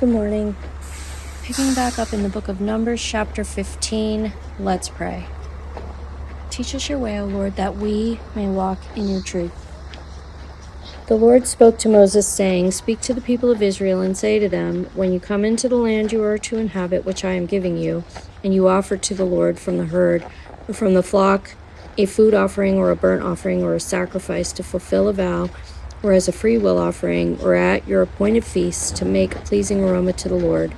Good morning. Picking back up in the book of Numbers, chapter 15, let's pray. Teach us your way, O Lord, that we may walk in your truth. The Lord spoke to Moses, saying, Speak to the people of Israel and say to them, When you come into the land you are to inhabit, which I am giving you, and you offer to the Lord from the herd or from the flock a food offering or a burnt offering or a sacrifice to fulfill a vow, or as a freewill offering, or at your appointed feasts to make a pleasing aroma to the Lord,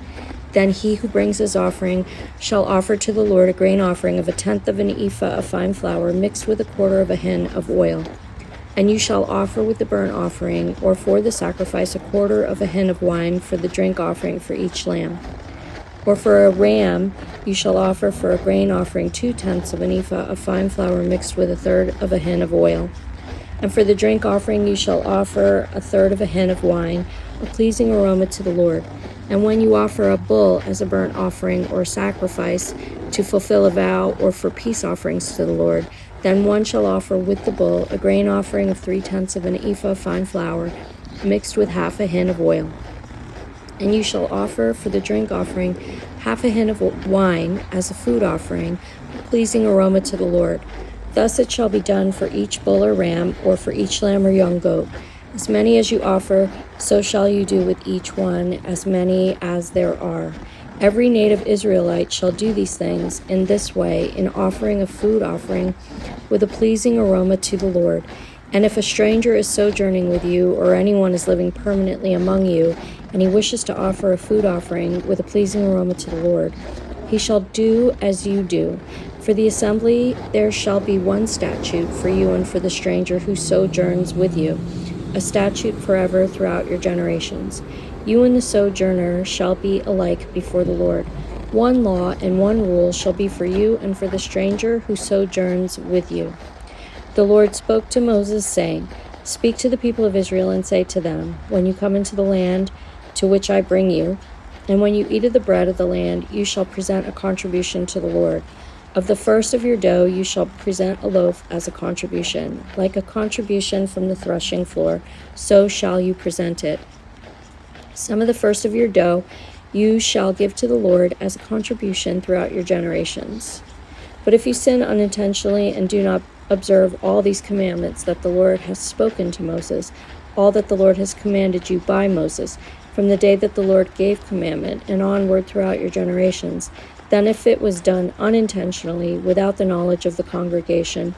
then he who brings his offering shall offer to the Lord a grain offering of 1/10 of an ephah of fine flour mixed with 1/4 of a hin of oil. And you shall offer with the burnt offering, or for the sacrifice, 1/4 of a hin of wine for the drink offering for each lamb. Or for a ram, you shall offer for a grain offering 2/10 of an ephah of fine flour mixed with 1/3 of a hin of oil. And for the drink offering you shall offer 1/3 of a hin of wine, a pleasing aroma to the Lord. And when you offer a bull as a burnt offering or sacrifice to fulfill a vow, or for peace offerings to the Lord, then one shall offer with the bull a grain offering of 3/10 of an ephah of fine flour, mixed with 1/2 a hin of oil. And you shall offer for the drink offering 1/2 a hin of wine as a food offering, a pleasing aroma to the Lord. Thus it shall be done for each bull or ram, or for each lamb or young goat. As many as you offer, so shall you do with each one, as many as there are. Every native Israelite shall do these things in this way, in offering a food offering with a pleasing aroma to the Lord. And if a stranger is sojourning with you, or anyone is living permanently among you, and he wishes to offer a food offering with a pleasing aroma to the Lord, he shall do as you do. For the assembly there shall be one statute for you and for the stranger who sojourns with you, a statute forever throughout your generations. You and the sojourner shall be alike before the Lord. One law and one rule shall be for you and for the stranger who sojourns with you. The Lord spoke to Moses, saying, Speak to the people of Israel and say to them, When you come into the land to which I bring you, and when you eat of the bread of the land, you shall present a contribution to the Lord. Of the first of your dough you shall present a loaf as a contribution, like a contribution from the threshing floor, so shall you present it. Some of the first of your dough you shall give to the Lord as a contribution throughout your generations. But if you sin unintentionally and do not observe all these commandments that the Lord has spoken to Moses, all that the Lord has commanded you by Moses, from the day that the Lord gave commandment and onward throughout your generations, then if it was done unintentionally, without the knowledge of the congregation,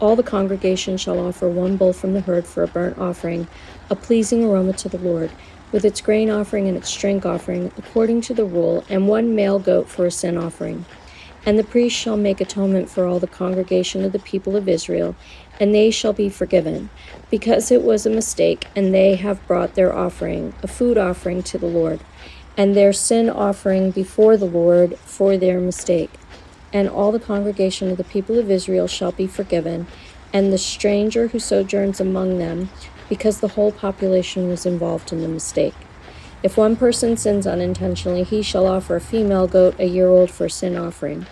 all the congregation shall offer one bull from the herd for a burnt offering, a pleasing aroma to the Lord, with its grain offering and its drink offering, according to the rule, and one male goat for a sin offering. And the priest shall make atonement for all the congregation of the people of Israel, and they shall be forgiven, because it was a mistake, and they have brought their offering, a food offering to the Lord, and their sin offering before the Lord for their mistake. And all the congregation of the people of Israel shall be forgiven, and the stranger who sojourns among them, because the whole population was involved in the mistake. If one person sins unintentionally, he shall offer a female goat a year old for a sin offering.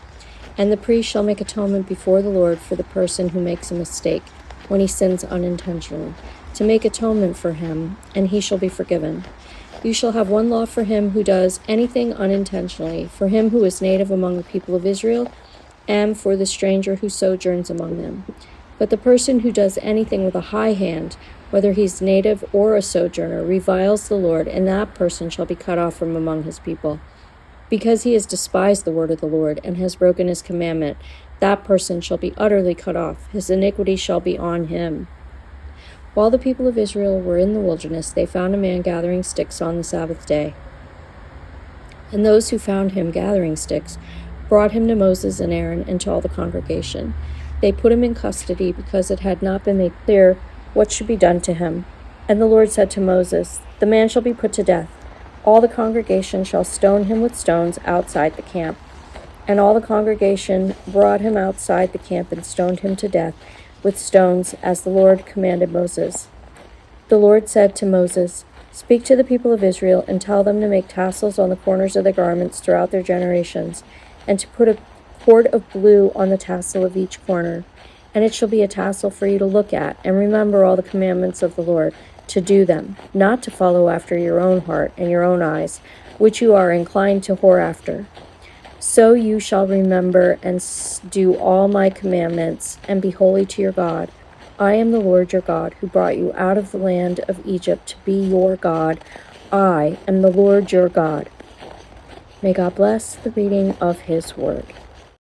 And the priest shall make atonement before the Lord for the person who makes a mistake, when he sins unintentionally, to make atonement for him, and he shall be forgiven. You shall have one law for him who does anything unintentionally, for him who is native among the people of Israel, and for the stranger who sojourns among them. But the person who does anything with a high hand, whether he's native or a sojourner, reviles the Lord, and that person shall be cut off from among his people. Because he has despised the word of the Lord, and has broken his commandment, that person shall be utterly cut off. His iniquity shall be on him. While the people of Israel were in the wilderness, they found a man gathering sticks on the Sabbath day. And those who found him gathering sticks brought him to Moses and Aaron and to all the congregation. They put him in custody because it had not been made clear what should be done to him. And the Lord said to Moses, The man shall be put to death. All the congregation shall stone him with stones outside the camp. And all the congregation brought him outside the camp and stoned him to death with stones, as the Lord commanded Moses. The Lord said to Moses, Speak to the people of Israel and tell them to make tassels on the corners of their garments throughout their generations, and to put a cord of blue on the tassel of each corner. And it shall be a tassel for you to look at, and remember all the commandments of the Lord, to do them, not to follow after your own heart and your own eyes, which you are inclined to whore after. So you shall remember and do all my commandments, and be holy to your God. I am the Lord your God, who brought you out of the land of Egypt to be your God. I am the Lord your God. May God bless the reading of his word.